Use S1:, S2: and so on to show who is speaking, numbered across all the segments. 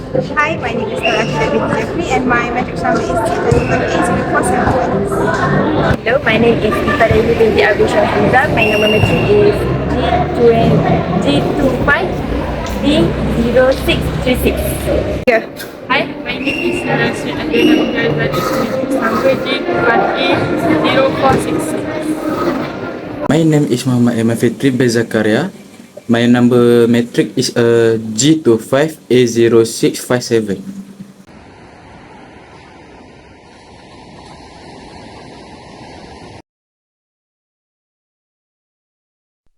S1: Hi, my name is Natasha bin Jeffrey and my matric number is G38047.
S2: Hello, my name is Ifada binti Abdul Shafizah. My number matric is G25D0636.
S1: Yeah.
S3: Hi, my name is Sri Adriana Ugazadi, matrix number G1A0466.
S4: My name is Muhammad Ahmad Fitri Bezakaria. My number metric is G25A0657.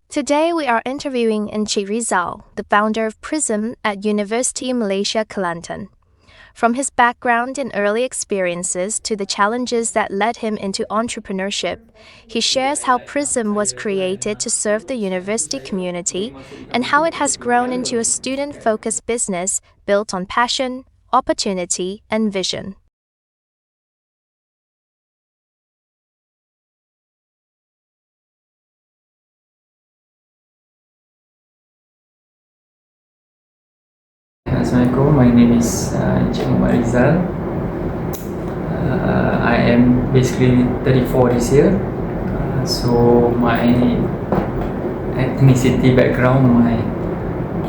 S5: Today we are interviewing Encik Rizal, the founder of PRISM at University Malaysia Kelantan. From his background and early experiences to the challenges that led him into entrepreneurship, he shares how PRISM was created to serve the university community and how it has grown into a student-focused business built on passion, opportunity, and vision.
S6: Assalamualaikum, my name is Encik Muhammad Rizal. I am basically 34 this year. So my ethnicity background,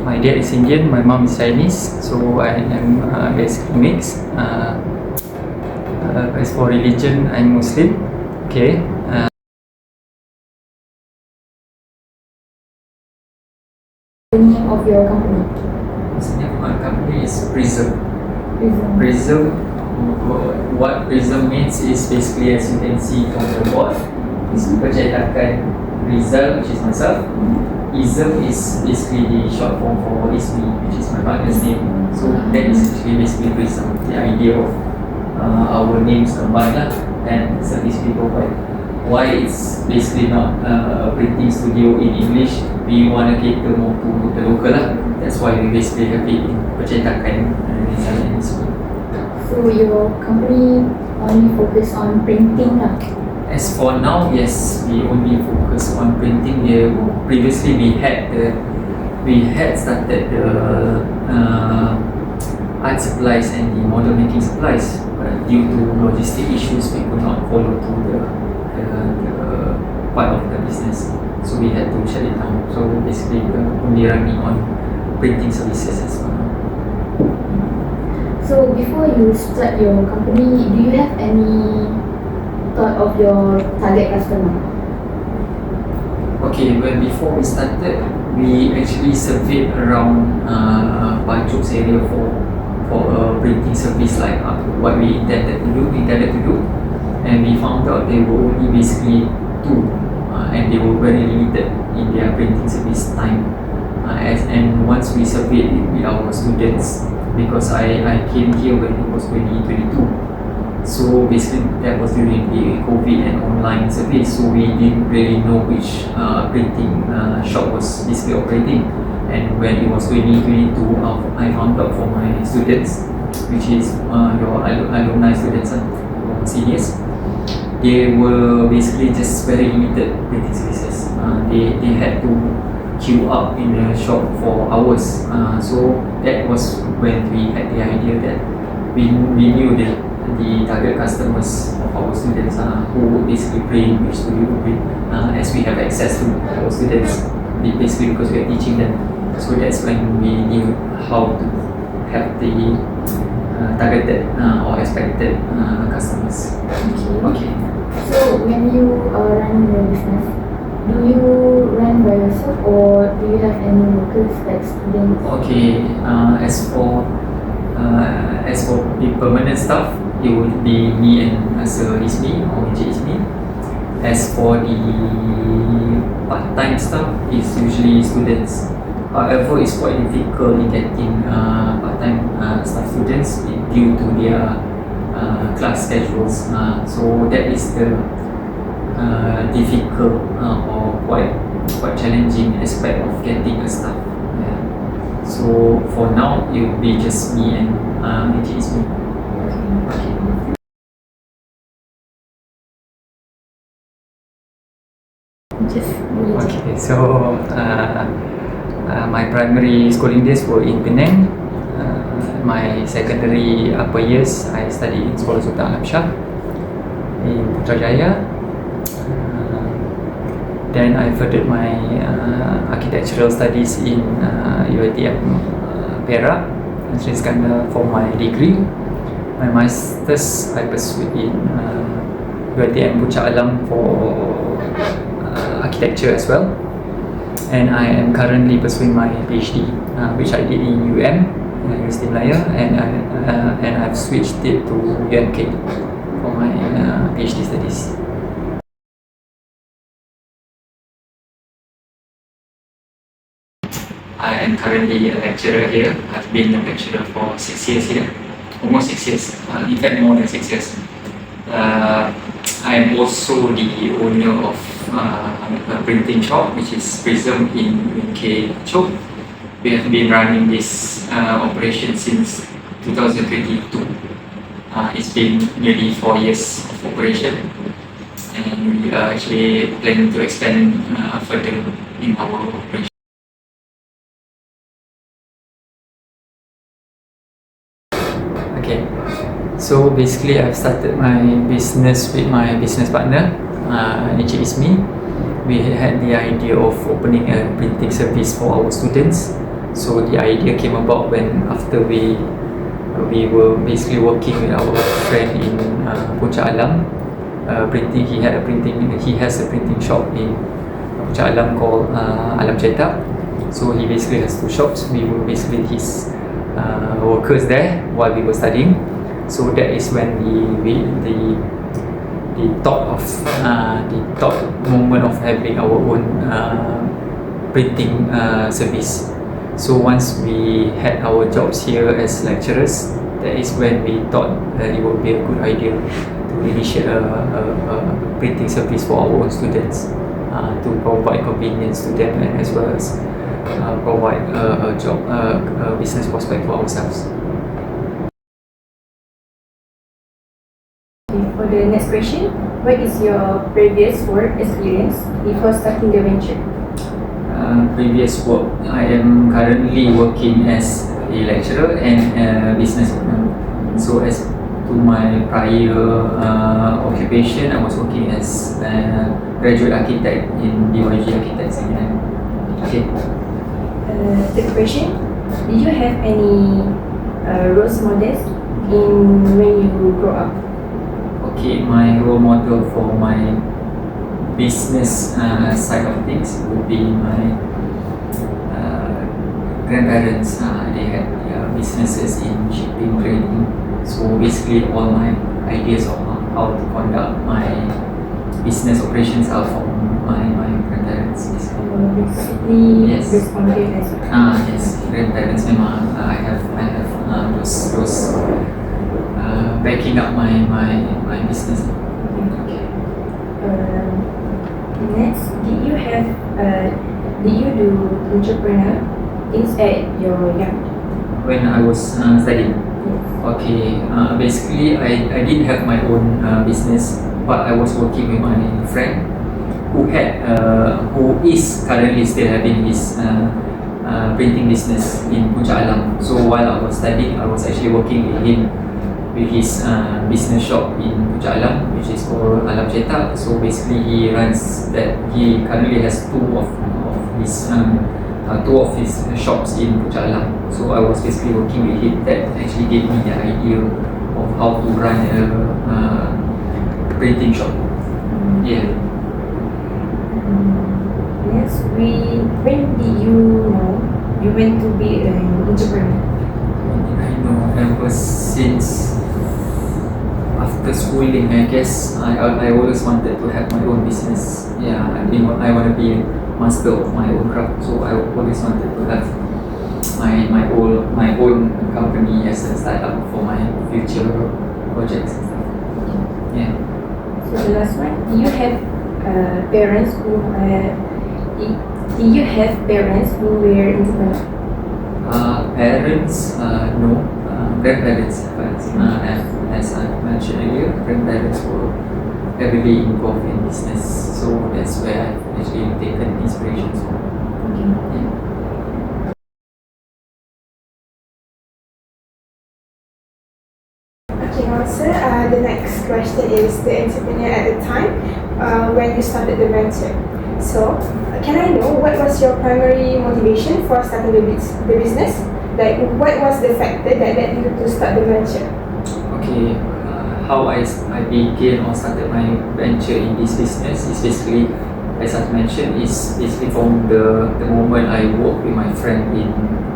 S6: my dad is Indian, my mom is Chinese. So I am basically mixed. As for religion, I'm Muslim. Okay.
S7: The name of your company?
S6: The name of my company is PRISM.
S7: Prism.
S6: PRISM, what PRISM means is basically, as you can see from the board, is percetakan Rizal, which is myself. Ism is basically the short form for Ismi, which is my partner's name. So that is actually basically PRISM, the idea of our names combined and service we provide. Why it's basically not a printing studio in English, we want to cater more to the local That's why we basically have it in percetakan Rizal and Ismi.
S7: So your company only focus on printing lah?
S6: As for now, yes, we only focus on printing. Previously, we had started the art supplies and the model making supplies, but due to logistic issues, we could not follow through the part of the business. So we had to shut it down. So basically, we're only running on printing services as well.
S7: So before you start your company, do you have any thought of your target customer?
S6: Okay, well, before we started, we actually surveyed around Pajuk's area for a printing service like what we intended to do, and we found out there were only basically two, and they were very limited in their printing service time. And once we surveyed it with our students, because I came here when it was 2022. So basically that was during the COVID and online service, so we didn't really know which printing shop was basically operating. And when it was 2022, I found out from my students, which is your alumni students, your seniors, they were basically just very limited printing services. They had to queue up in the shop for hours. So that was when we had the idea that we knew that the target customers of our students who would basically play in which studio would be, as we have access to our students, basically because we are teaching them. So that's when we knew how to have the targeted or expected customers. Okay.
S7: So when you are running your business, do you run by yourself or do you have any workers like students?
S6: Okay. As for the permanent staff, it would be me and Sir Ismi or Encik Ismi. As for the part-time staff, it's usually students. However, it's quite difficult in getting part-time staff students due to their class schedules. So that is the difficult or quite challenging aspect of getting a staff. Yeah. So for now, it will be just me and Encik Ismi. Okay. Okay, so my primary schooling days were in Penang. my secondary upper years, I studied in Sekolah Sultan Alam Shah in Putrajaya. Then I furthered my architectural studies in UiTM Perak, Sri Iskandar for my degree. My masters I pursued in UiTM Puncak Alam for architecture as well. And I am currently pursuing my PhD, which I did in University Malaya, and I've switched it to UMK for my PhD studies. I am currently a lecturer here. I've been a lecturer for 6 years here, almost 6 years, in fact more than 6 years. I am also the owner of a printing shop, which is Prism in UK Chok. We have been running this operation since 2022. It's been nearly 4 years of operation, and we are actually planning to expand further in our operation. Okay, so basically I've started my business with my business partner, Encik Ismi. We had the idea of opening a printing service for our students. So the idea came about when after we were basically working with our friend in Puncak Alam. He has a printing shop in Puncak Alam called Alam Cetak. So he basically has 2 shops. We were basically his workers there while we were studying. So that is when the thought moment of having our own printing service. So once we had our jobs here as lecturers, that is when we thought that it would be a good idea to initiate a printing service for our own students, to provide convenience to them and as well as provide a job, a business prospect for ourselves.
S7: For the next question, what is your previous work experience before starting the venture?
S6: Previous work, I am currently working as a lecturer and a business owner. So as to my prior occupation, I was working as a graduate architect in BYG Architects in England. Okay.
S7: Third question, did you have any role models in when you grow up?
S6: Okay, my role model for my business side of things would be my grandparents. They had businesses in shipping, trading. So basically all my ideas of how to conduct my business operations are from my grandparents.
S7: Basically,
S6: Yes.
S7: responded as well.
S6: Yes, grandparents memang I have those backing up my business. Okay.
S7: Next, did you do entrepreneur things at your young?
S6: When I was studying. Okay, basically I didn't have my own business, but I was working with my friend who is currently still having his printing business in Puncak Alam. So while I was studying, I was actually working with him with his business shop in Puncak Alam, which is called Alam Cetak. So basically he currently has two of his shops in Puncak Alam. So I was basically working with him. That actually gave me the idea of how to run a printing shop. Yeah.
S7: Next, when did you know you went to be an entrepreneur?
S6: I know ever since after schooling, I guess I always wanted to have my own business. Yeah, I want to be master of my own craft. So I always wanted to have my own company as a startup for my future projects and stuff. Yeah.
S7: So the last one, do you have parents who were entrepreneurs?
S6: Parents, no. Grandparents, but as I mentioned earlier, grandparents were heavily involved in business. So that's where I've actually taken inspiration from.
S7: Okay.
S6: Yeah.
S1: answer. The next question is the entrepreneur at the time when you started the venture. So, can I know what was your primary motivation for starting the business? Like, what was the factor that led you to start the venture?
S6: Okay, how I began or started my venture in this business is basically, as I've mentioned, is basically from the moment I worked with my friend in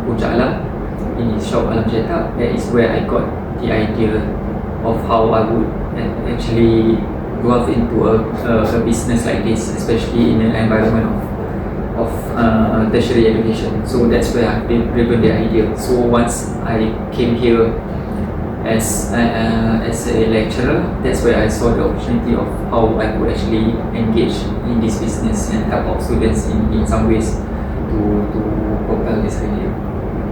S6: Puncak Alam, in his shop Alam Cetak. That is where I got the idea of how I would actually go out into a business like this, especially in an environment of tertiary education. So that's where I've driven the idea. So once I came here as a lecturer, that's where I saw the opportunity of how I could actually engage in this business and help out students in some ways to propel this idea.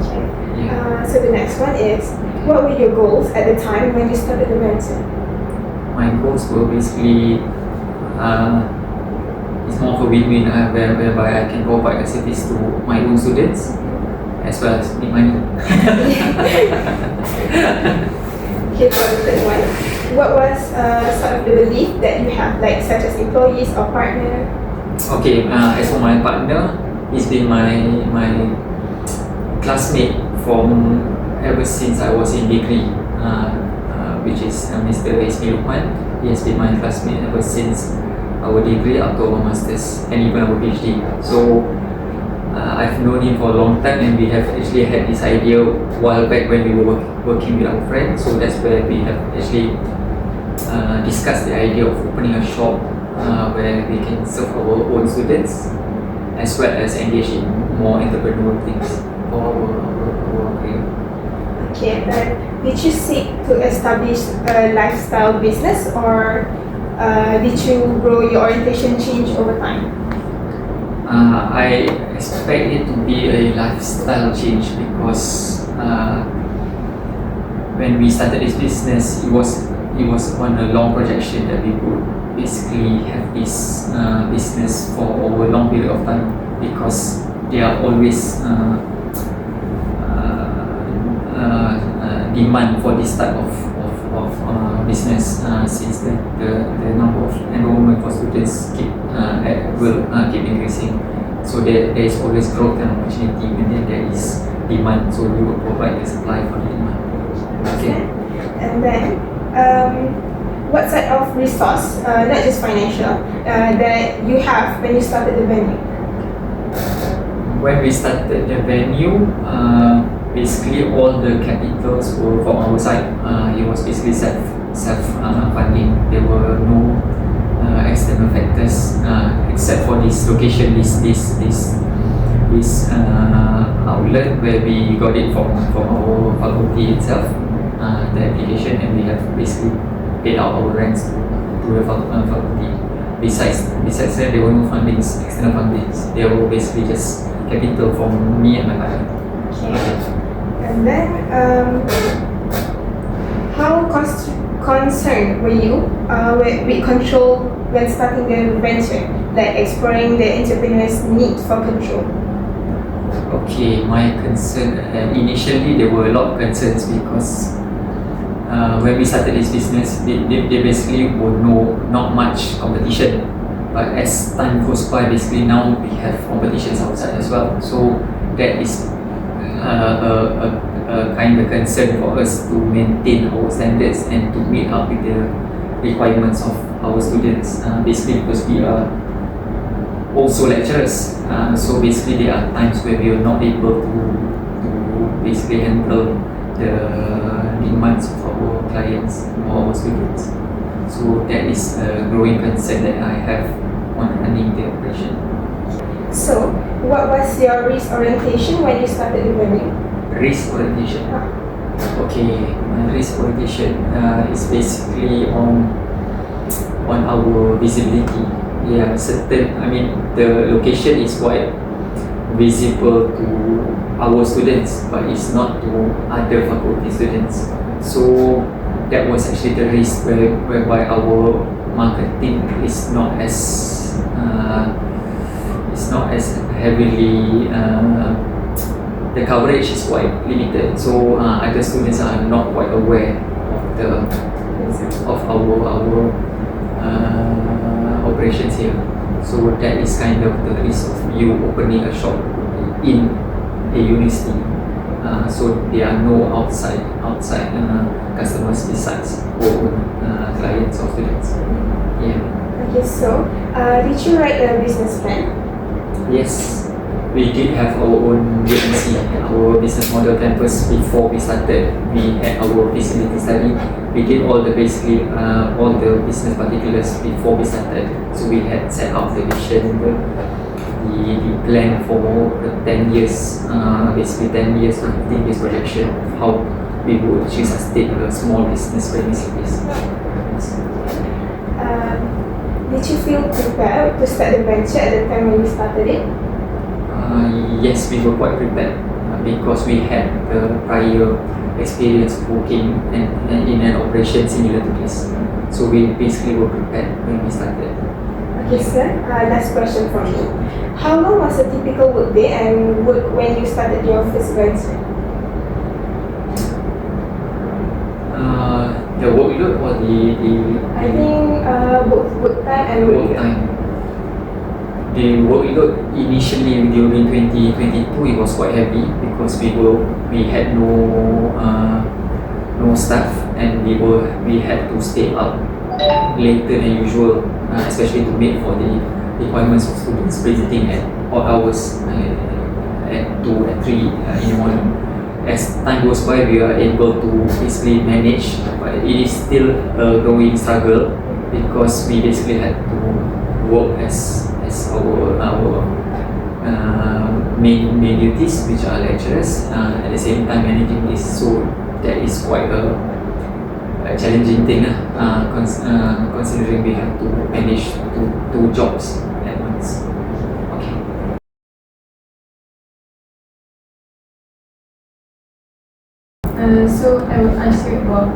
S1: Okay.
S6: Yeah.
S1: So the next one is, what were your goals at the time when you started the venture?
S6: My goals were basically it's more of a win-win whereby I can provide a service to my own students as well as make money.
S1: Okay, for the third one, what was sort of the belief that you have, like such as employees or partner?
S6: Okay, as for my partner, he's been my classmate from ever since I was in degree, which is Mr. Ismail Lukman. He has been my classmate ever since our degree up to our masters and even our PhD. So I've known him for a long time, and we have actually had this idea while back when we were working with our friends. So that's where we have actually discussed the idea of opening a shop where we can serve our own students as well as engage in more entrepreneurial things for our career.
S1: Okay, then did you seek to establish a lifestyle business, or did you grow your orientation change over time?
S6: I expect it to be a lifestyle change because when we started this business, it was on a long projection that we would basically have this business for over a long period of time, because there are always demand for this type of business since the number of enrollment for students will keep increasing. So there is always growth and opportunity when there is demand, so we will provide the supply for the demand. Okay.
S1: And then, what sort of resource, not just financial, that you have when you started the venue?
S6: When we started the venue, basically all the capitals were from our side. It was basically self funding. There were no external factors except for this location, this outlet where we got it from our faculty itself, the application, and we have basically paid out our rents to the faculty. Besides that, there were no fundings, external fundings. They were basically just capital from me and my partner.
S1: Okay. And then, how concerned were you with control when starting the venture, like exploring the entrepreneur's need for control?
S6: Okay, my concern, initially there were a lot of concerns because when we started this business, they basically were not much competition. But as time goes by, basically now we have competitions outside as well. So that is a kind of concern for us to maintain our standards and to meet up with the requirements of our students. Basically because we are also lecturers, so basically there are times where we are not able to basically handle the demands of our clients or our students. So that is a growing concern that I have on running the operation.
S1: So, what was your risk orientation when you started the venue?
S6: Risk orientation. Okay, my risk orientation is basically on our visibility. Yeah, the location is quite visible to our students, but it's not to other faculty students. So that was actually the risk whereby our marketing is not as heavily. The coverage is quite limited, so other students are not quite aware of our operations here. So that is kind of the risk of you opening a shop in a university. So there are no outside customers besides our own clients or students. Yeah.
S1: Okay, so did you write a business plan?
S6: Yes, we did have our own BMC, our business model campus before we started. We had our feasibility study. We did all the basically all the business particulars before we started. So we had set out the vision, the plan for 10 years, basically 10 years to 15 years projection of how we would actually sustain a small business printing service. Yes.
S1: Did you feel prepared to start the venture at the time when you started it?
S6: Yes, we were quite prepared because we had the prior experience working in an operation similar to this. So we basically were prepared when we started.
S1: Okay, sir. Last question from me. How long was a typical workday and work when you started your first venture?
S6: The workload or the
S1: I think both work time and
S6: work
S1: work
S6: time. The workload initially during 2022 it was quite heavy because we had no staff and we had to stay up later than usual, especially to meet for the requirements of students visiting at odd hours at 2 and 3 in the morning. As time goes by, we are able to basically manage, but it is still a growing struggle because we basically had to work as our main duties, which are lecturers, at the same time managing this. So that is quite a challenging thing, considering we have to manage two jobs at once. Okay.
S3: So I will ask you about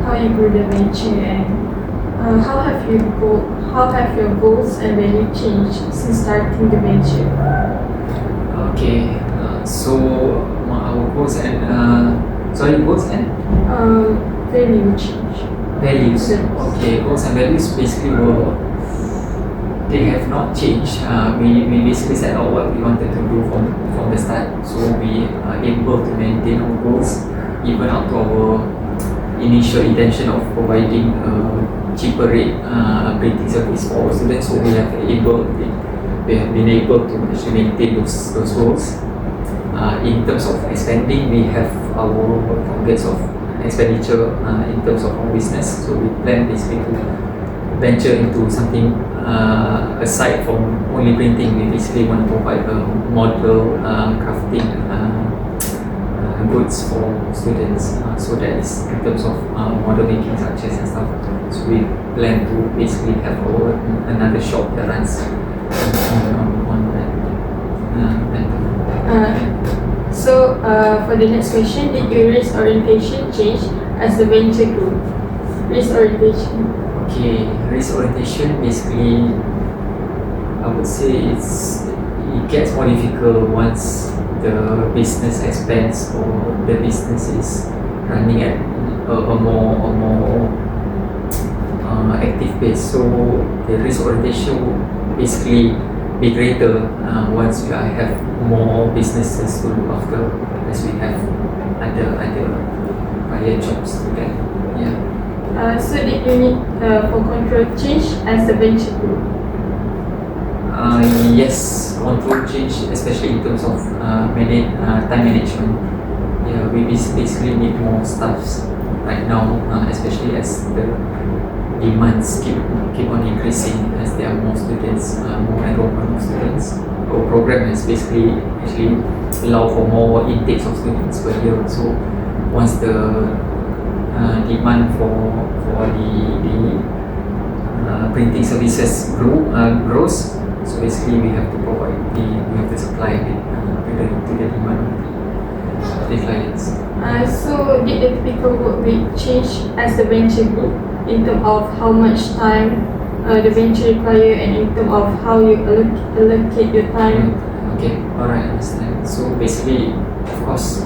S3: how you grew the venture and how have your goals and value changed since starting the venture?
S6: Okay. So our goals and goals and
S3: Value change.
S6: values. Okay, goals and values basically they have not changed. We basically set out what we wanted to do from the start. So we are able to maintain our goals even up to our initial intention of providing a cheaper rate printing service for our students. So we have been able to actually maintain those goals. In terms of expanding, we have our targets of expenditure in terms of our business. So we plan basically to venture into something aside from only printing. We basically want to provide a model crafting goods for students. So that is in terms of model making structures and stuff. So we plan to basically have another shop that runs on that.
S3: So for the next question, did your risk orientation change as the venture grew? Risk orientation.
S6: Okay, risk orientation basically, I would say it gets more difficult once the business expands or the business is running at a more active pace. So the risk orientation will basically be greater once we have more businesses to look after, as we have other prior jobs to that. Yeah.
S3: So did you need for control change as the venture grew?
S6: Yes, control change, especially in terms of time management. Yeah, we basically need more staffs right now, especially as the demands keep on increasing as there are more students, more enrollment of students. Our program has basically actually allow for more intakes of students per year. So once the demand for the printing services grows, so basically we have to supply to the demand of the clients.
S3: So did the typical work week change as the venture grew in terms of how much time the venture require and in terms of how you allocate your time?
S6: Okay, alright, understand. So basically, of course,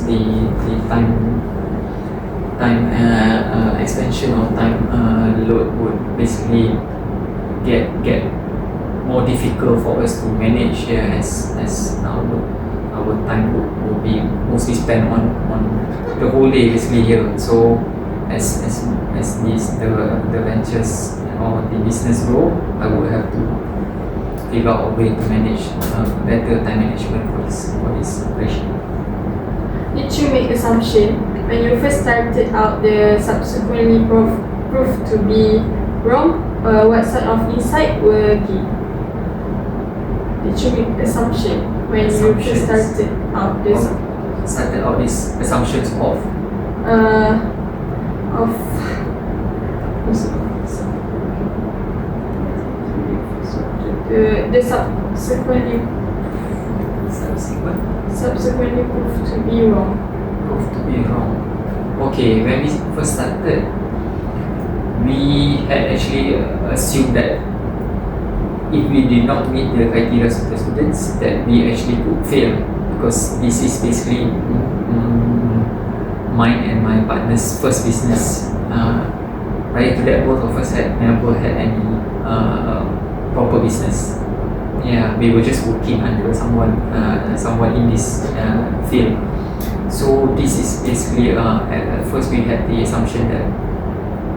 S6: the time expansion or time load would basically get more difficult for us to manage here as our time would be mostly spent on the whole day basically here. So as the ventures or the business grow, I would have to figure out a way to manage better time management for this operation.
S3: Did you make assumption when you first started out the subsequently proved to be wrong? What sort of insight were gained? Did you make assumption when you first started out this?
S6: These assumptions of
S3: the subsequently proved to be wrong.
S6: Okay, when we first started, we had actually assumed that if we did not meet the criteria of the students, that we actually could fail, because this is basically mine and my partner's first business. Prior to that, both of us had never had any proper business. Yeah, we were just working under someone in this field. So this is basically at first we had the assumption that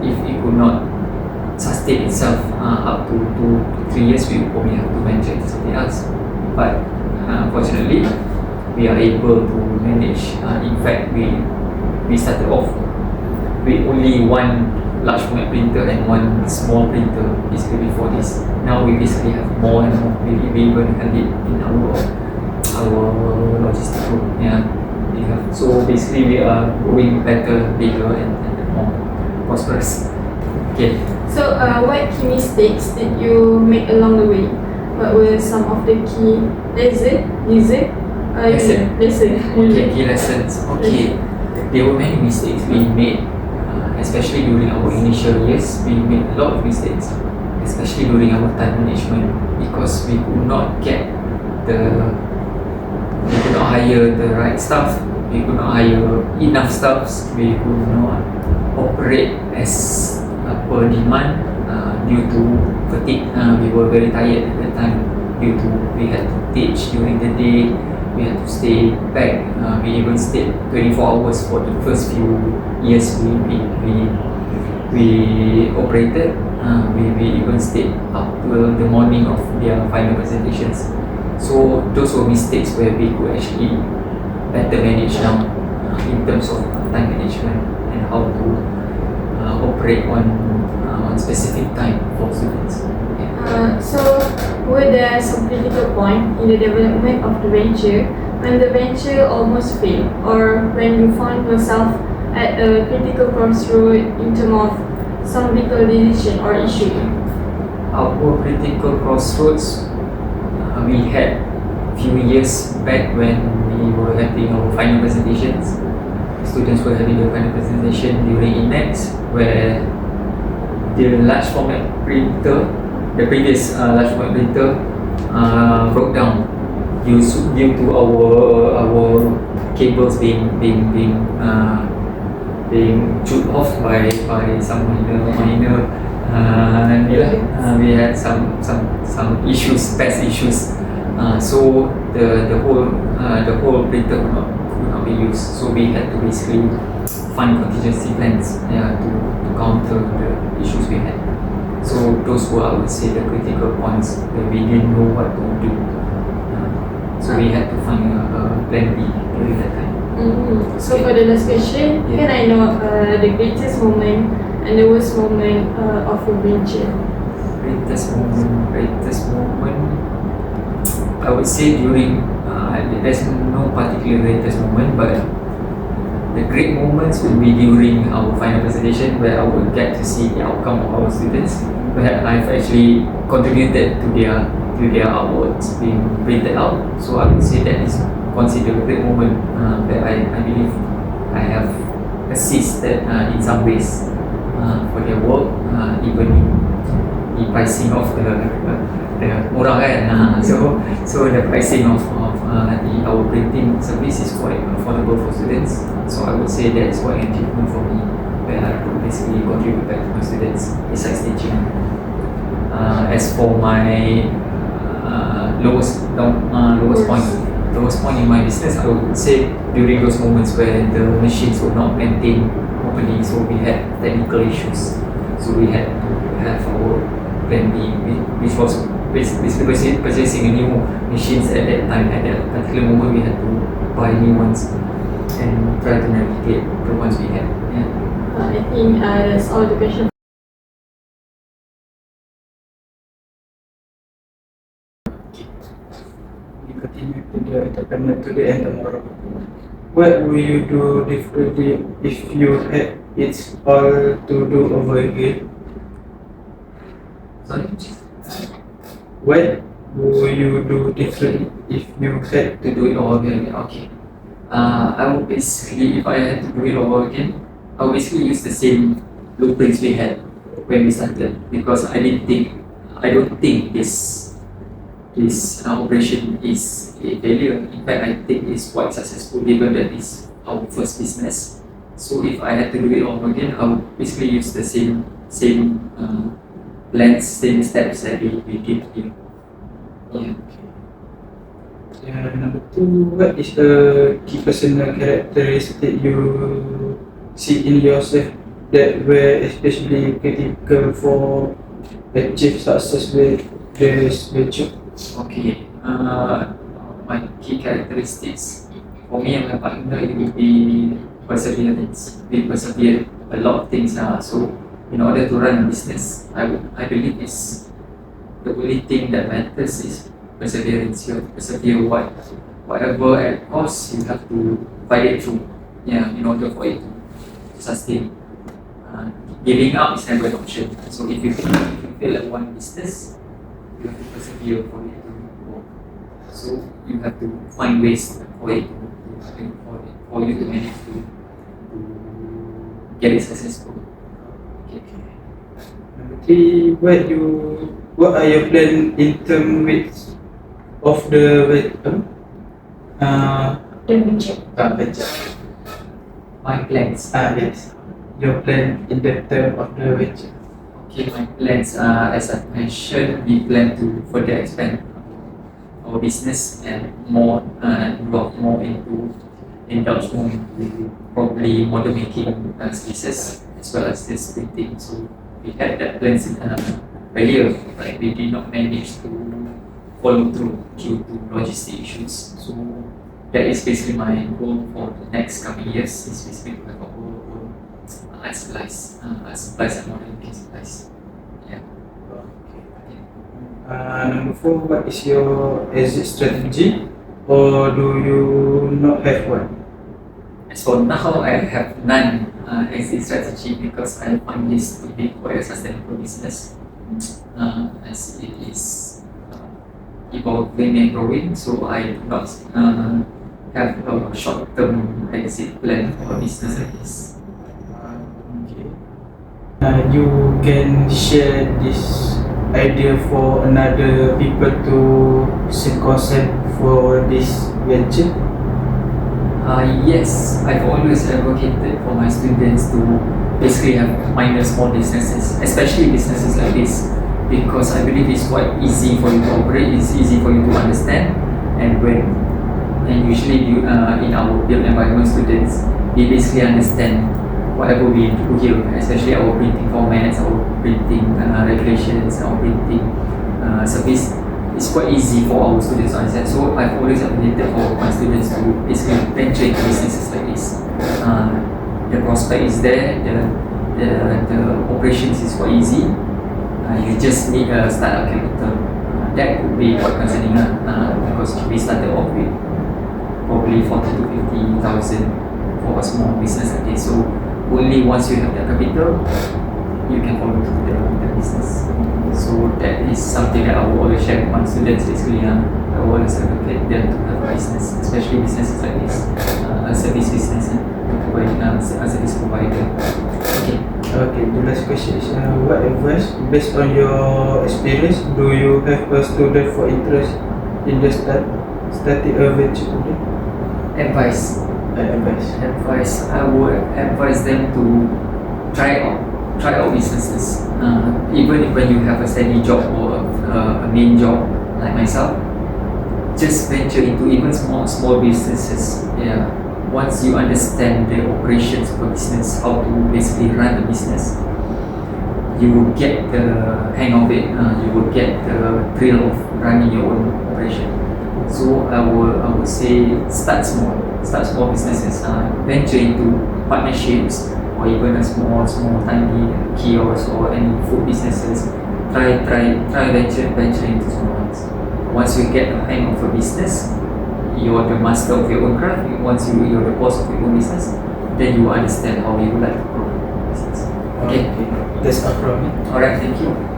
S6: if it could not sustain itself up to 2 to 3 years, we would probably have to venture into something else. But fortunately, we are able to manage. In fact, we started off with only one large format printer and one small printer basically before this. Now we basically have more and more. We even have it in our logistic group. Yeah, we have. So basically, we are growing better, bigger, and more prosperous. Okay.
S3: So, what key mistakes did you make along the way? What were some of the key lessons?
S6: Okay, key lessons. Okay, there were many mistakes we made, especially during our initial years. We made a lot of mistakes, especially during our time management, because we could not hire the right staff. We could not hire enough staffs. We could not operate as per demand due to fatigue. We were very tired at that time due to we had to teach during the day. We had to stay back. We even stayed 24 hours for the first few years we operated. We even stayed up till the morning of their final presentations. So those were mistakes where we could actually better manage now in terms of time management and how to operate on specific time for students.
S3: So, were there some critical point in the development of the venture when the venture almost failed, or when you found yourself at a critical crossroad in terms of some legal decision or issue?
S6: Our critical crossroads we had few years back when we were having our final presentations. Students were having their final presentation during INEX, where the large format printer, the previous large format printer broke down due to our cables being chewed off by some minor we had some issues, past issues. So the whole printer could not be used. So we had to basically find contingency plans to counter the issues we had. So those were, I would say, the critical points where we didn't know what to do. So we had to find a plan B during that time.
S3: So for the last question, can I know the greatest moment and the worst moment of your venture?
S6: Greatest moment, I would say during, there's no particular greatest moment, but the great moments will be during our final presentation, where I will get to see the outcome of our students, where I've actually contributed to their artworks being printed out. So I would say that is considered a great moment where I believe I have assisted in some ways for their work, even the pricing of the murah kan. So the pricing of our printing service is quite affordable for students. So I would say that is quite an achievement for me, where I could basically contribute back to my students besides teaching. As for my lowest point in my business, I would say during those moments where the machines were not maintained properly, so we had technical issues. So we had to have our plan B, which was basically purchasing a new machines at that time. At that particular moment, we had to buy new ones and try to navigate the ones we had. Yeah.
S3: I think that's all the question.
S4: We continue to the entrepreneur today and tomorrow. What will you do differently if you had it all to do over again?
S6: Sorry?
S4: What will you do differently if you had
S6: To do it all again. Okay. I would basically, if I had to do it all again, I would basically use the same blueprints we had when we started, because I don't think this operation is a failure. In fact, I think it's quite successful given that it's our first business. So if I had to do it all again, I would basically use the same plans, same steps that we did here. Yeah.
S4: Number 2, what is the key personal characteristic you see in yourself that were especially critical for achieve success with this venture?
S6: Okay. My key characteristics for me and my partner, it would be perseverance. We persevere a lot of things. So in order to run a business, I believe is the only thing that matters is perseverance. You have to persevere whatever at cost, you have to fight it through. Yeah, in order for it to sustain. Giving up is never an option. So if you fail at one business, you have to persevere for it to work. So you have to find ways for it for you to manage to get it successful. Okay.
S4: Number 3, what are your plans in terms of the venture?
S6: My plans.
S4: Yes. Your plan in the term of the venture.
S6: Okay, my plans, as I mentioned, we plan to further expand our business and involve more into indulge more into probably model making services as well as this printing. So we had that plans earlier, but we did not manage to follow through due to logistic issues. So that is basically my goal for the next coming years. Is basically to have our own art supplies and model making supplies. Yeah.
S4: Number 4, what is your exit strategy, or do you not have one?
S6: As for now, I have none exit strategy because I find this to be quite a sustainable business as it is evolving and growing. So I do not have a short-term exit plan for a business like this.
S4: You can share this idea for another people to seek concept for this venture?
S6: Yes, I've always advocated for my students to basically have minor small businesses, especially businesses like this, because I believe it's quite easy for you to operate, it's easy for you to understand, and usually in our built environment students, they basically understand whatever we do here, especially our printing formats, our printing regulations, our printing service. It's quite easy for our students to understand. So I've always advocated for my students to basically venture into businesses like this. The prospect is there, the operations is quite easy. You just need a startup capital. That could be quite concerning because we started off with probably 40 to 50,000 for a small business like this. So only once you have that capital, you can follow through the business. So that is something that I will always share with my students. Basically, I will always advocate them to have a business, especially businesses like this, a service business, providing a service provider.
S4: Okay, the last question is what advice, based on your experience, do you have a student for interest in the started a venture today?
S6: Advice. I would advise them to try out businesses. Even if when you have a steady job or a main job like myself, just venture into even small businesses. Yeah. Once you understand the operations of a business, how to basically run a business, you will get the hang of it. You will get the thrill of running your own operation. So I would say start small businesses. Venture into partnerships or even a small tiny kiosk or any food businesses. Try venture into small ones. Once you get the hang of a business, you're the master of your own craft. Once you're the boss of your own business, then you understand how you would like to grow your business. Okay.
S4: That's all from me.
S6: Alright, thank you.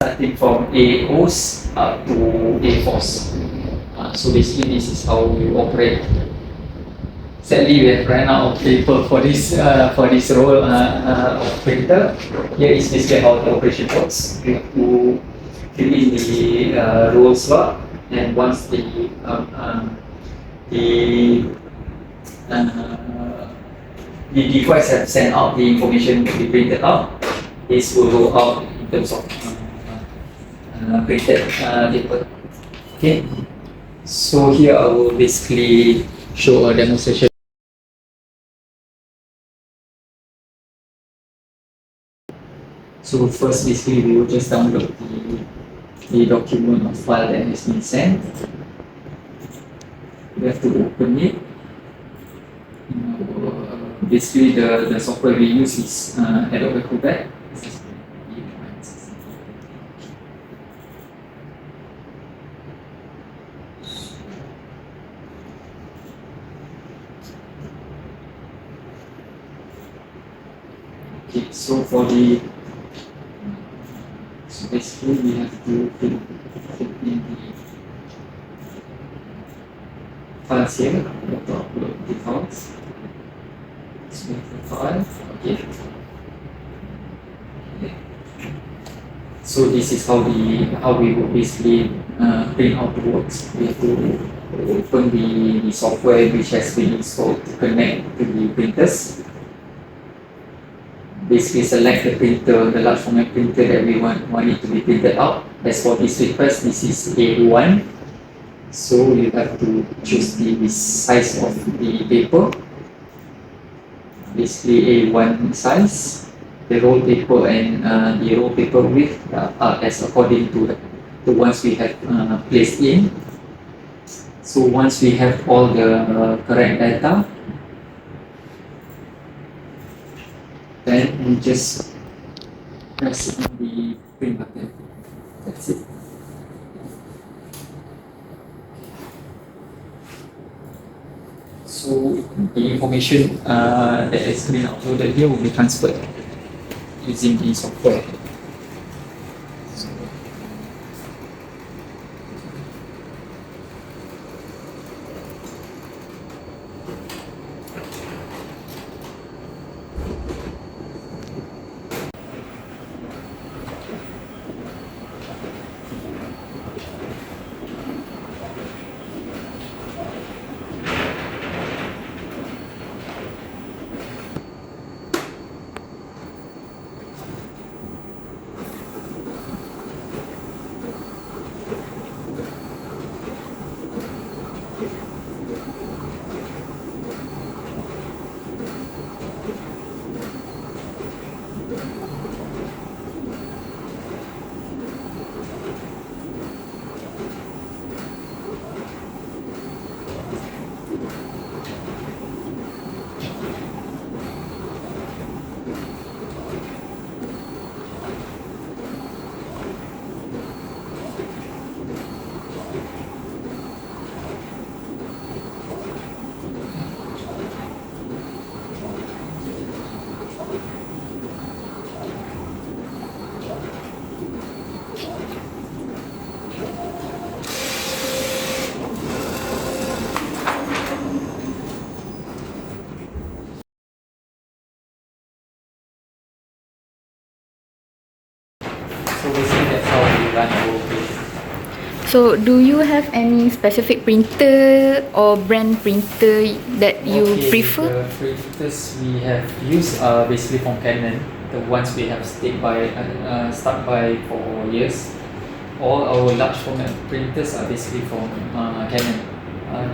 S6: Starting from AOs up to A4s. So basically, this is how we operate. Sadly, we have run out of paper for this role of printer. Here is basically how the operation works. We have to fill in the role slot, and once the device have sent out the information to be printed out, this will go out in terms of printed paper. Okay, so here I will basically show a demonstration. So first, basically, we will just download the document or file that has been sent. We have to open it. Basically, the software we use is Adobe Acrobat. Okay, so basically we have to put in the files here. We have to upload the files. So we have the file. Okay. So this is how we will basically print out the works. We have to open the software which has been installed to connect to the printers. Basically select the printer, the large format printer that we want it to be printed out. As for this request, this is A1. So you have to choose the size of the paper. Basically A1 size. The roll paper and the roll paper width are as according to the ones we have placed in. So once we have all the correct data, then we just press on the print button. That's it. So the information that is being uploaded here will be transferred using the software. So basically that's how we run our operation.
S7: So, do you have any specific printer or brand printer that you prefer?
S6: The printers we have used are basically from Canon, the ones we have stuck by for years. All our large format printers are basically from Canon.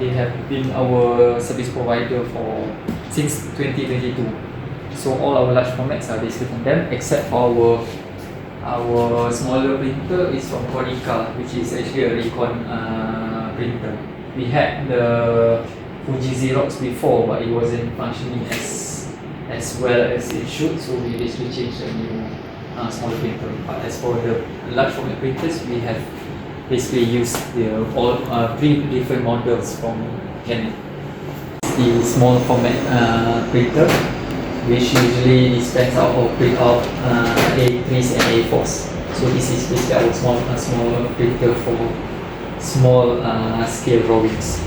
S6: They have been our service provider since 2022. So all our large formats are basically from them, except for our smaller printer is from Konica, which is actually a Recon printer. We had the Fuji Xerox before, but it wasn't functioning as well as it should, so we basically changed a new smaller printer. But as for the large format printers, we have basically used all 3 different models from Canon. The small format printer, which usually dispense out or print out A3s and A4s. So this is basically our small printer for small scale drawings.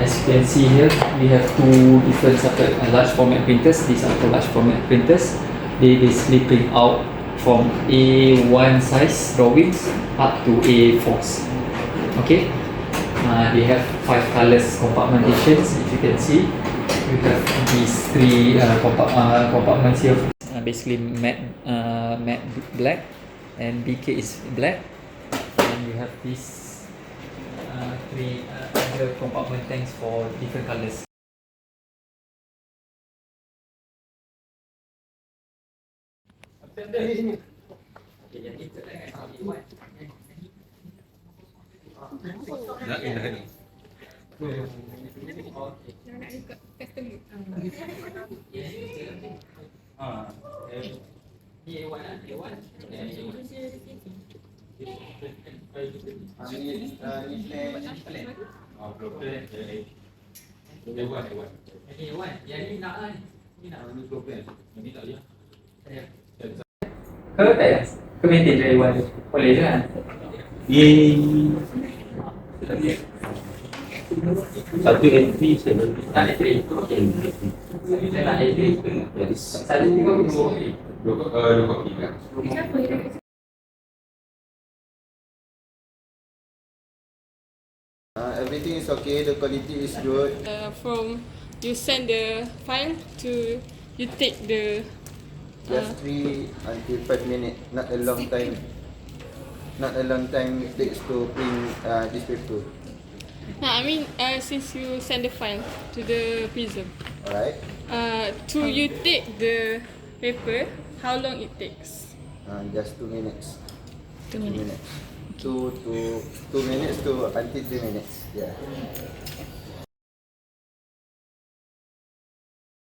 S6: As you can see here, we have 2 different separate large format printers. These are the large format printers. They basically print out from A1 size drawings up to A4s. Okay. They have 5 colors compartmentations, if you can see. We have these 3 compartments here. Basically matte black, and BK is black, and we have these 3 other compartment tanks for different colors. Ke maintain dari awal tu? Boleh je kan?
S4: Satu entry saya
S6: Tak entry? Okay. Saya nak entry. Satu 3
S4: dua kopi kan.
S8: Everything is okay, the quality is good.
S3: From you send the file to you take the
S8: Just 3 until 5 minutes, not a long time. Not a long time it takes to print this paper.
S3: since you send the file to the Prism,
S8: Alright?
S3: to you take the paper, how long it takes?
S8: Just 2 minutes.
S7: 2 minutes.
S8: 2 minutes to until 3 minutes. Yeah.